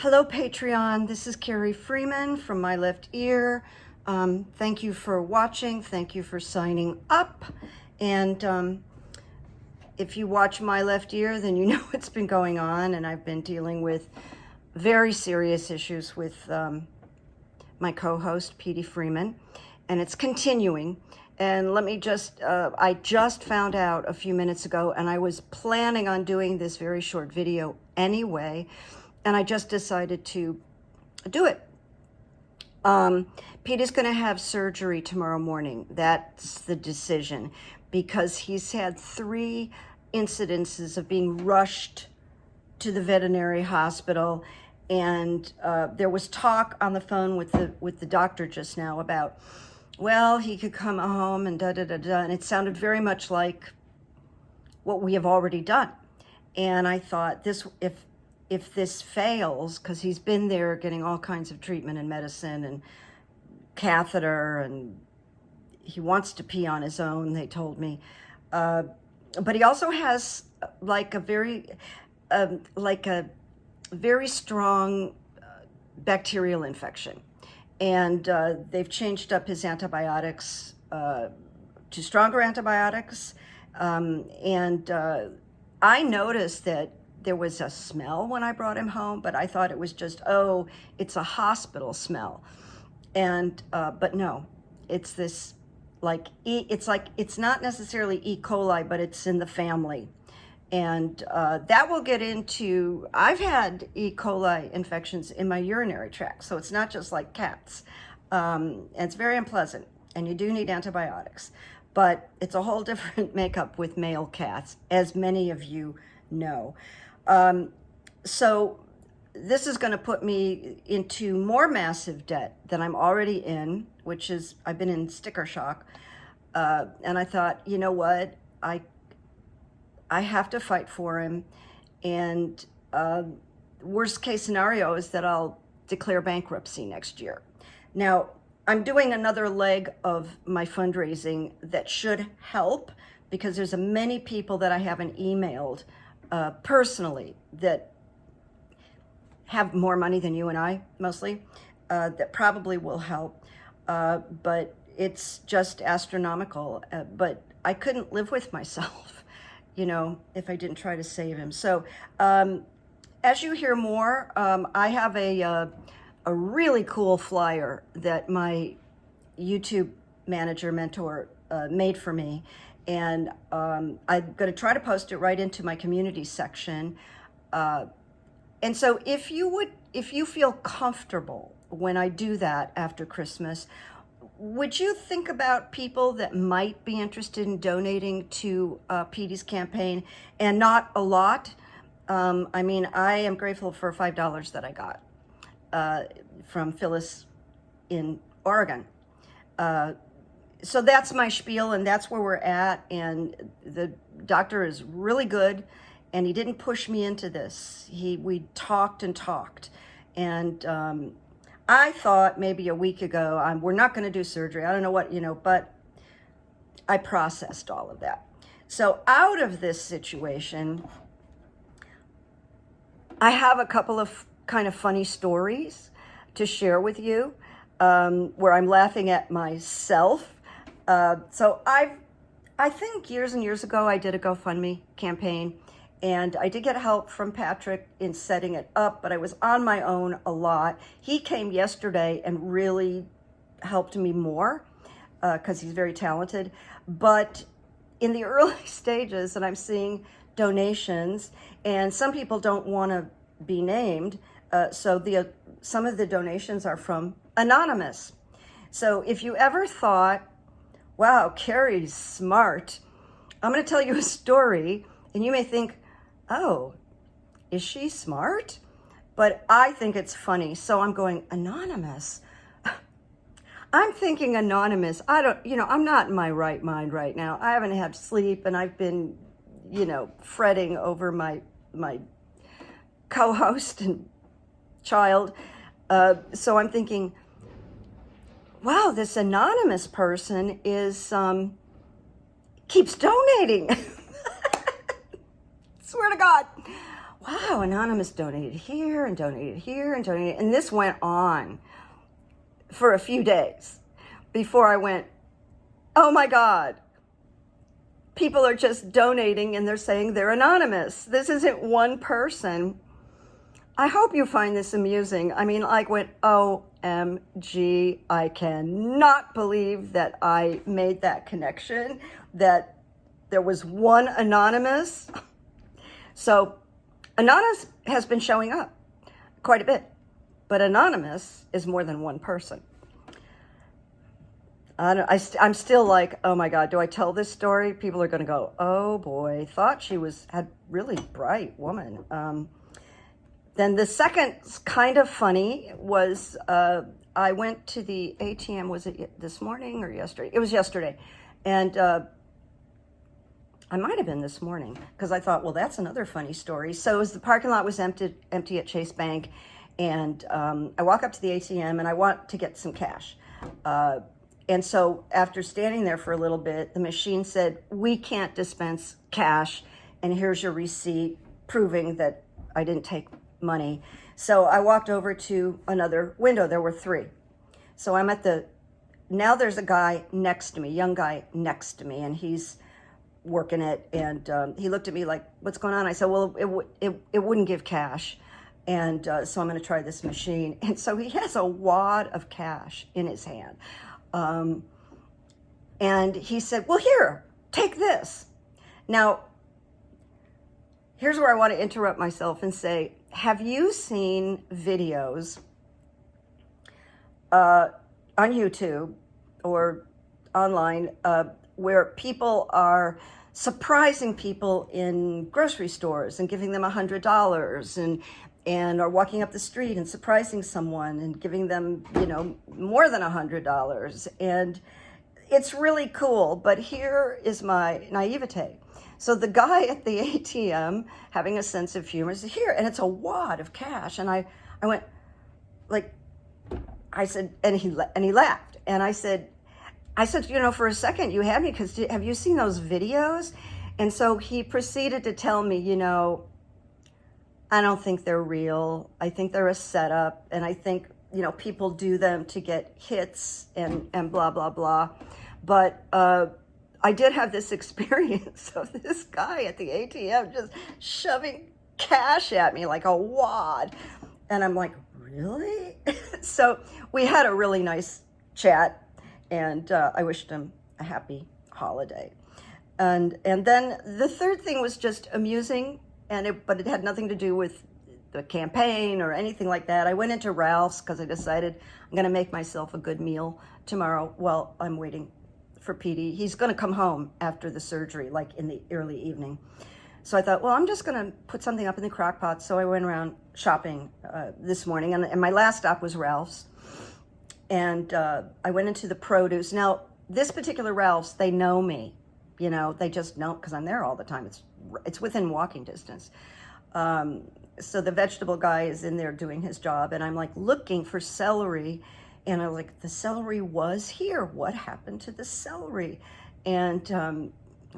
Hello, Patreon. This is Carrie Freeman from My Left Ear. Thank you for watching. Thank you for signing up. And if you watch My Left Ear, then you know what's been going on. And I've been dealing with very serious issues with my co-host, Petey Freeman. And it's continuing. And let me just, I just found out a few minutes ago, and I was planning on doing this very short video anyway, and I just decided to do it. Petey's going to have surgery tomorrow morning. That's the decision, because he's had 3 incidences of being rushed to the veterinary hospital, and there was talk on the phone with the doctor just now about, well, he could come home and da-da-da-da, and it sounded very much like what we have already done. And I thought, if this fails, because he's been there getting all kinds of treatment and medicine and catheter, and he wants to pee on his own, they told me. But he also has like a very strong bacterial infection. And they've changed up his antibiotics to stronger antibiotics. And I noticed that there was a smell when I brought him home, but I thought it was just, oh, it's a hospital smell. And, but no, it's this, it's not necessarily E. coli, but it's in the family. And that will get into, I've had E. coli infections in my urinary tract, so it's not just like cats. And it's very unpleasant, and you do need antibiotics. But it's a whole different makeup with male cats, as many of you know. So this is going to put me into more massive debt than I'm already in, which is, I've been in sticker shock. And I thought, you know what, I have to fight for him. And worst case scenario is that I'll declare bankruptcy next year. Now, I'm doing another leg of my fundraising that should help, because there's many people that I haven't emailed personally that have more money than you and I, mostly, that probably will help. But it's just astronomical. But I couldn't live with myself, you know, if I didn't try to save him. So as you hear more, I have a really cool flyer that my YouTube manager mentor made for me. And I'm going to try to post it right into my community section. And so if you feel comfortable when I do that after Christmas, would you think about people that might be interested in donating to Petey's campaign? And not a lot. I mean, I am grateful for $5 that I got from Phyllis in Oregon. So that's my spiel, and that's where we're at. And the doctor is really good, and he didn't push me into this. We talked and talked. And I thought maybe a week ago, we're not going to do surgery. I don't know what, but I processed all of that. So out of this situation, I have a couple of kind of funny stories to share with you, where I'm laughing at myself. So I think years and years ago, I did a GoFundMe campaign, and I did get help from Patrick in setting it up, but I was on my own a lot. He came yesterday and really helped me more, because he's very talented. But in the early stages, and I'm seeing donations, and some people don't want to be named, so some of the donations are from anonymous. So if you ever thought, wow, Carrie's smart, I'm going to tell you a story, and you may think, oh, is she smart? But I think it's funny, so I'm going, anonymous? I'm thinking anonymous. I'm not in my right mind right now. I haven't had sleep, and I've been, fretting over my co-host and child. So I'm thinking, wow, this anonymous person is keeps donating. Swear to God. Wow, Anonymous donated here and donated here and donated. And this went on for a few days before I went, oh my God, people are just donating and they're saying they're anonymous. This isn't one person. I hope you find this amusing. I mean, I went, OMG, I cannot believe that I made that connection, that there was one anonymous. So anonymous has been showing up quite a bit, but anonymous is more than one person. I'm still like, oh my God, do I tell this story? People are going to go, oh boy, thought she had really bright woman. Then the second kind of funny was I went to the ATM, was it this morning or yesterday? It was yesterday. And I might have been this morning because I thought, well, that's another funny story. So as the parking lot was empty at Chase Bank, and I walk up to the ATM and I want to get some cash. And so after standing there for a little bit, the machine said, we can't dispense cash, and here's your receipt proving that I didn't take money. So I walked over to another window. There were three. So I'm now there's a guy next to me, young guy next to me, and he's working it. And he looked at me like, what's going on? I said, well, it wouldn't give cash. And so I'm going to try this machine. And so he has a wad of cash in his hand. And he said, well, here, take this. Now, here's where I want to interrupt myself and say, have you seen videos on YouTube or online where people are surprising people in grocery stores and giving them $100 and are walking up the street and surprising someone and giving them, more than $100. And it's really cool, but here is my naivete. So the guy at the ATM, having a sense of humor, said, here, and it's a wad of cash. And I went, I said, and he laughed. And I said, for a second you had me, because have you seen those videos? And so he proceeded to tell me, I don't think they're real. I think they're a setup. And I think, people do them to get hits and blah, blah, blah. But I did have this experience of this guy at the ATM just shoving cash at me like a wad. And I'm like, really? So we had a really nice chat, and I wished him a happy holiday. And then the third thing was just amusing, but it had nothing to do with the campaign or anything like that. I went into Ralph's because I decided I'm going to make myself a good meal tomorrow while I'm waiting for Petey. He's going to come home after the surgery, like in the early evening. So I thought, well, I'm just going to put something up in the crock pot. So I went around shopping this morning, and my last stop was Ralph's. And I went into the produce. Now, this particular Ralph's, they know me. They just know, because I'm there all the time. It's within walking distance. So the vegetable guy is in there doing his job, and I'm like looking for celery, and I'm like, the celery was here. What happened to the celery? And I'm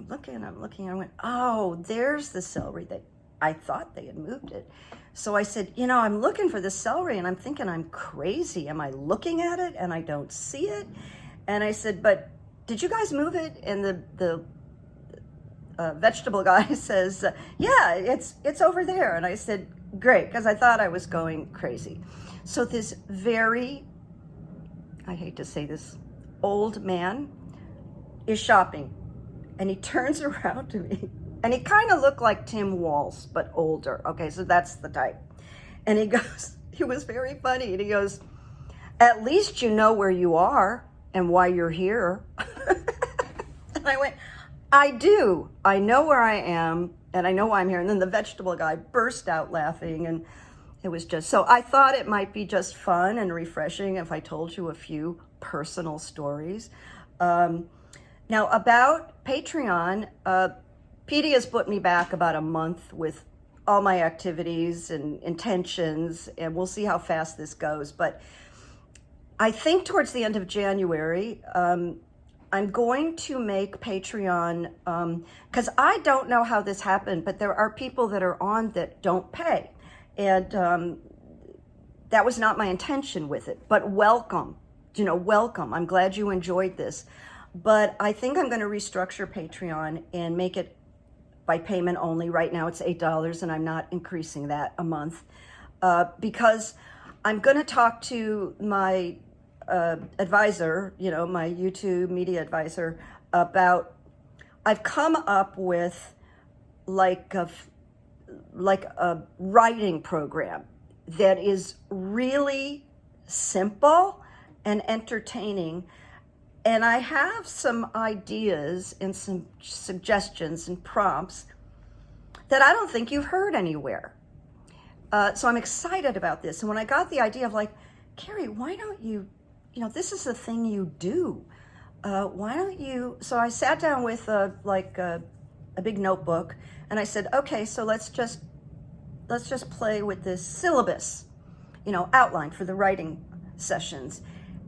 looking, I went, oh, there's the celery. That I thought they had moved it. So I said, I'm looking for the celery, and I'm thinking I'm crazy. Am I looking at it and I don't see it? And I said, but did you guys move it? And the vegetable guy says, yeah, it's over there. And I said, great, because I thought I was going crazy. So this I hate to say this, old man is shopping, and he turns around to me, and he kind of looked like Tim Walz, but older. Okay, so that's the type. And he was very funny, and he goes, at least you know where you are and why you're here. And I went, I do. I know where I am, and I know why I'm here. And then the vegetable guy burst out laughing, and it was just, so I thought it might be just fun and refreshing if I told you a few personal stories. Now, about Patreon, Petey has put me back about a month with all my activities and intentions, and we'll see how fast this goes. But I think towards the end of January, I'm going to make Patreon, because I don't know how this happened, but there are people that are on that don't pay. And that was not my intention with it, but welcome, welcome. I'm glad you enjoyed this. But I think I'm going to restructure Patreon and make it by payment only. Right now it's $8, and I'm not increasing that a month because I'm going to talk to my advisor, my YouTube media advisor, about, I've come up with like a writing program that is really simple and entertaining. And I have some ideas and some suggestions and prompts that I don't think you've heard anywhere. So I'm excited about this. And when I got the idea of like, Carrie, why don't you, this is the thing you do. Why don't you, so I sat down with a big notebook and I said, okay, so let's just play with this syllabus, outline for the writing sessions.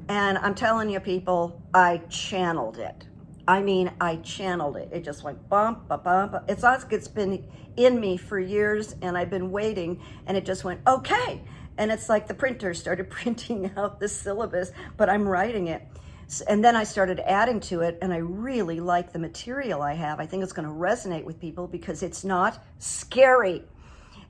And I'm telling you, people, I channeled it. I channeled it. It just went bump, bump, bump. It's like it's been in me for years, and I've been waiting, and it just went, okay. And it's like the printer started printing out the syllabus, but I'm writing it. And then I started adding to it, and I really like the material I have. I think it's going to resonate with people because it's not scary,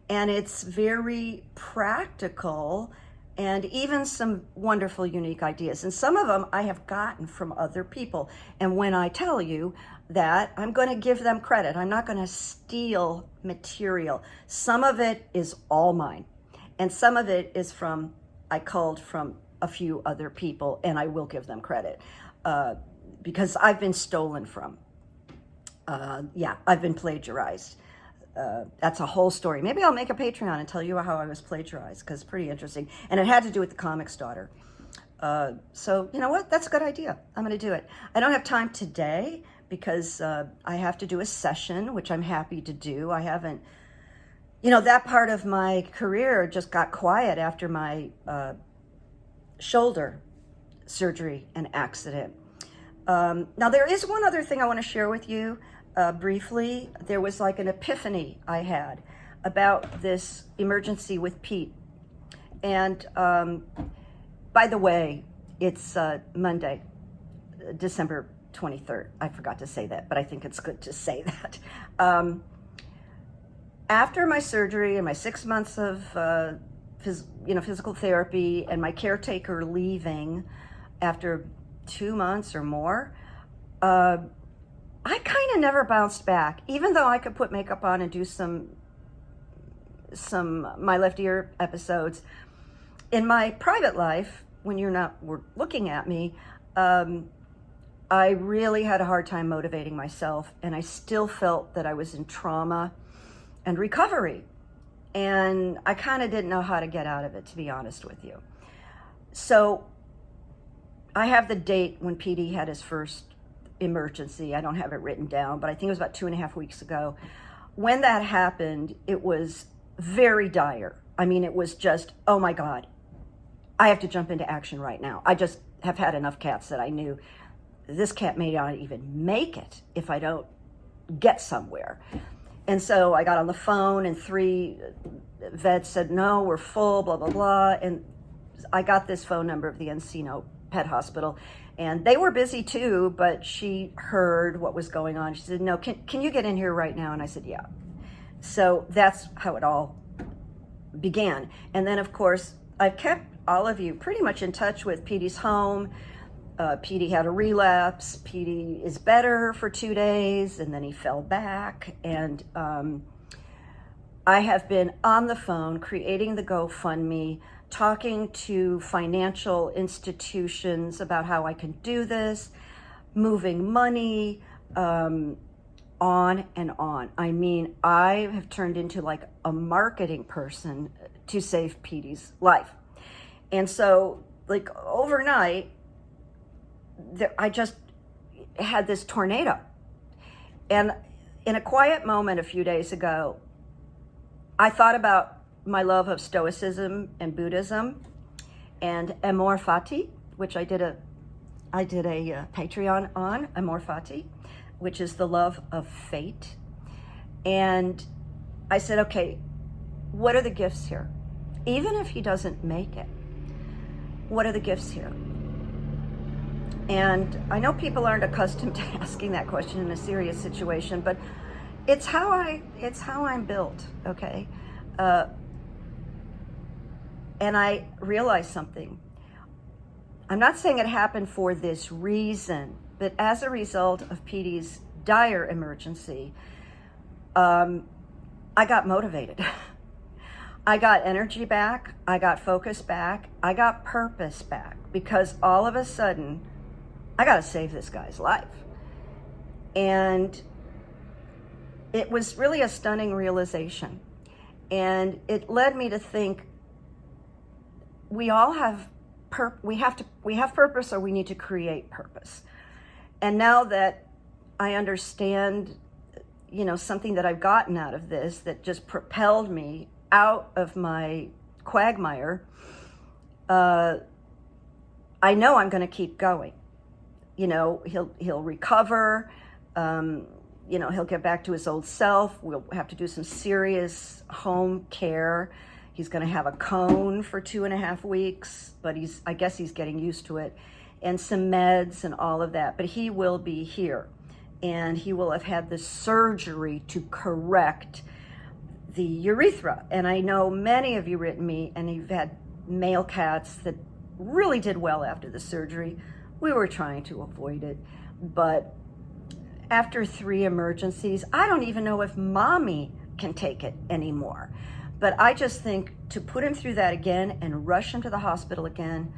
and it's very practical, and even some wonderful, unique ideas. And some of them I have gotten from other people. And when I tell you that, I'm going to give them credit. I'm not going to steal material. Some of it is all mine. And some of it is I culled from a few other people, and I will give them credit because I've been stolen from. I've been plagiarized. That's a whole story. Maybe I'll make a Patreon and tell you how I was plagiarized, because it's pretty interesting. And it had to do with the comic's daughter. So you know what? That's a good idea. I'm going to do it. I don't have time today because I have to do a session, which I'm happy to do. I haven't, that part of my career just got quiet after my shoulder surgery and accident. Now, there is one other thing I want to share with you. Briefly, there was like an epiphany I had about this emergency with Pete. And by the way, it's Monday, December 23rd. I forgot to say that, but I think it's good to say that. After my surgery and my 6 months of physical therapy and my caretaker leaving after 2 months or more, I kind of never bounced back, even though I could put makeup on and do some My Left Ear episodes. In my private life, when you're not looking at me, I really had a hard time motivating myself, and I still felt that I was in trauma and recovery. And I kind of didn't know how to get out of it, to be honest with you. So I have the date when Petey had his first emergency. I don't have it written down, but I think it was about 2.5 weeks ago. When that happened, it was very dire. It was just, oh my God, I have to jump into action right now. I just have had enough cats that I knew this cat may not even make it if I don't get somewhere. And so I got on the phone, and 3 vets said, no, we're full, blah, blah, blah. And I got this phone number of the Encino Pet Hospital, and they were busy too, but she heard what was going on. She said, no, can you get in here right now? And I said, yeah. So that's how it all began. And then, of course, I've kept all of you pretty much in touch with Petey's home. Petey had a relapse. Petey is better for 2 days, and then he fell back. And I have been on the phone creating the GoFundMe, talking to financial institutions about how I can do this, moving money, on and on. I have turned into like a marketing person to save Petey's life. And so, like, overnight, I just had this tornado. And in a quiet moment a few days ago, I thought about my love of Stoicism and Buddhism and Amor Fati, which I did a Patreon on, Amor Fati, which is the love of fate. And I said, okay, what are the gifts here? Even if he doesn't make it, what are the gifts here? And I know people aren't accustomed to asking that question in a serious situation, but it's how I'm built, okay? And I realized something. I'm not saying it happened for this reason, but as a result of Petey's dire emergency, I got motivated. I got energy back, I got focus back, I got purpose back, because all of a sudden, I gotta save this guy's life. And it was really a stunning realization. And it led me to think, we all have we have purpose, or we need to create purpose. And now that I understand, something that I've gotten out of this that just propelled me out of my quagmire, I know I'm going to keep going. He'll recover. He'll get back to his old self. We'll have to do some serious home care. He's going to have a cone for 2.5 weeks, but I guess he's getting used to it, and some meds and all of that. But he will be here, and he will have had the surgery to correct the urethra. And I know many of you written me, and you've had male cats that really did well after the surgery. We were trying to avoid it, but after 3 emergencies, I don't even know if mommy can take it anymore. But I just think to put him through that again and rush him to the hospital again.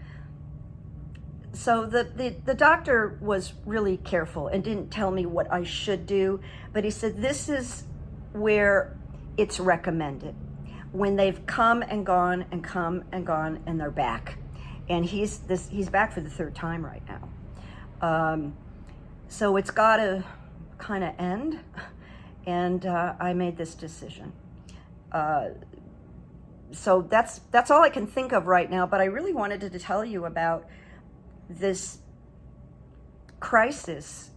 So the doctor was really careful and didn't tell me what I should do, but he said, this is where it's recommended. When they've come and gone and come and gone and they're back. And he's back for the 3rd time right now. So it's got to kind of end. And I made this decision. So that's all I can think of right now, but I really wanted to tell you about this crisis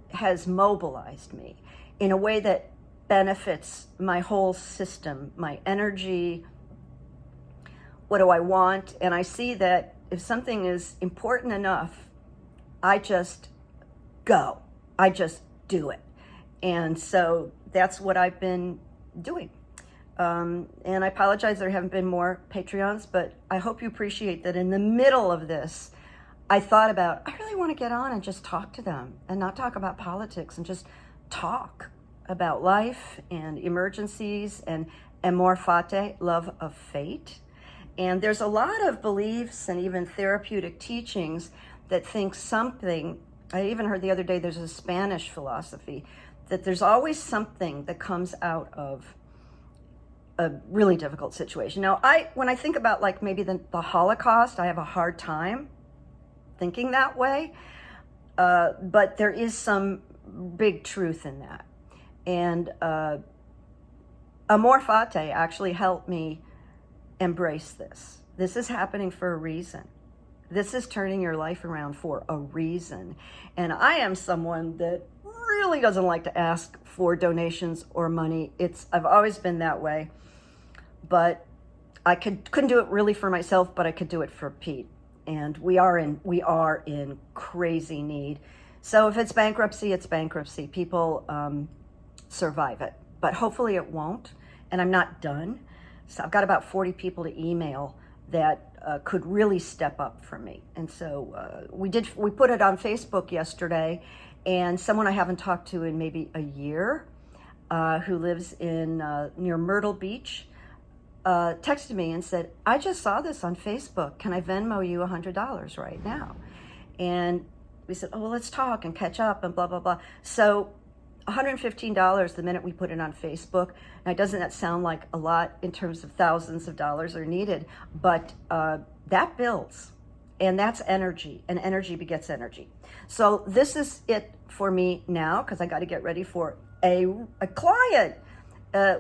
has mobilized me in a way that benefits my whole system, my energy. What do I want? And I see that if something is important enough, I just go. I just do it. And so that's what I've been doing. And I apologize there haven't been more Patreons, but I hope you appreciate that in the middle of this, I thought about, I really want to get on and just talk to them and not talk about politics and just talk about life and emergencies and amor fati, love of fate. And there's a lot of beliefs and even therapeutic teachings that think something, I even heard the other day, there's a Spanish philosophy, that there's always something that comes out of a really difficult situation. Now, when I think about like maybe the Holocaust, I have a hard time thinking that way, but there is some big truth in that. And amor fati actually helped me embrace this. This is happening for a reason. This is turning your life around for a reason. And I am someone that really doesn't like to ask for donations or money. I've always been that way. But I couldn't do it really for myself, but I could do it for Pete. And we are in crazy need. So if it's bankruptcy, it's bankruptcy. People survive it, but hopefully it won't. And I'm not done. So I've got about 40 people to email that could really step up for me. And so we put it on Facebook yesterday, and someone I haven't talked to in maybe a year, who lives in near Myrtle Beach, texted me and said, I just saw this on Facebook. Can I Venmo you $100 right now? And we said, oh, well, let's talk and catch up and blah, blah, blah. So $115 the minute we put it on Facebook. Now, doesn't that sound like a lot in terms of thousands of dollars are needed? But that builds, and that's energy, and energy begets energy. So this is it for me now, because I got to get ready for a client,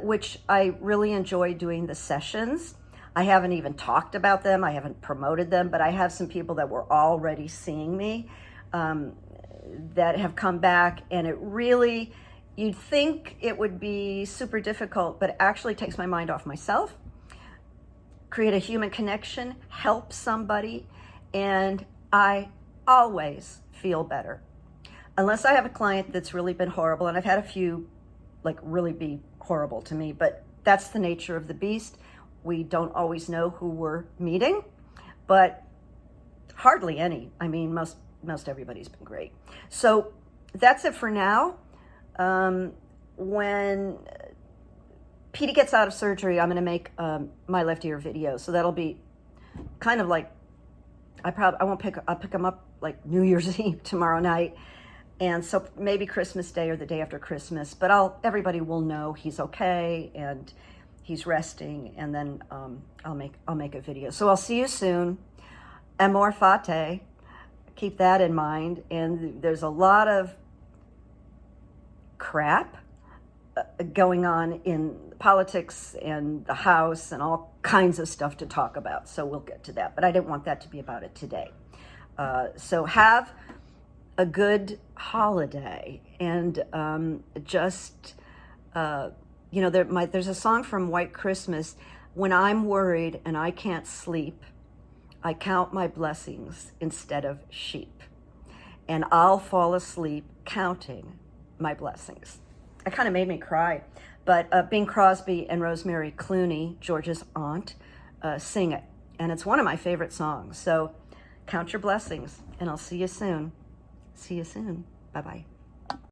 which I really enjoy doing the sessions. I haven't even talked about them. I haven't promoted them, but I have some people that were already seeing me that have come back, and it really, you'd think it would be super difficult, but it actually takes my mind off myself create a human connection, help somebody, and I always feel better. Unless I have a client that's really been horrible, and I've had a few like really be horrible to me, but that's the nature of the beast. We don't always know who we're meeting, but hardly any. I mean, most everybody's been great. So that's it for now. When Petey gets out of surgery, I'm going to make my left ear video. So that'll be kind of like, I'll pick him up like New Year's Eve tomorrow night. And so maybe Christmas Day or the day after Christmas, but everybody will know he's okay and he's resting, and then I'll make a video. So I'll see you soon. Amor fate, keep that in mind. And there's a lot of crap going on in politics and the House and all kinds of stuff to talk about. So we'll get to that, but I didn't want that to be about it today. So have a good holiday, and just there's a song from White Christmas. When I'm worried and I can't sleep, I count my blessings instead of sheep, and I'll fall asleep counting my blessings. It kind of made me cry, but Bing Crosby and Rosemary Clooney, George's aunt, sing it, and it's one of my favorite songs. So count your blessings, and I'll see you soon. See you soon. Bye-bye.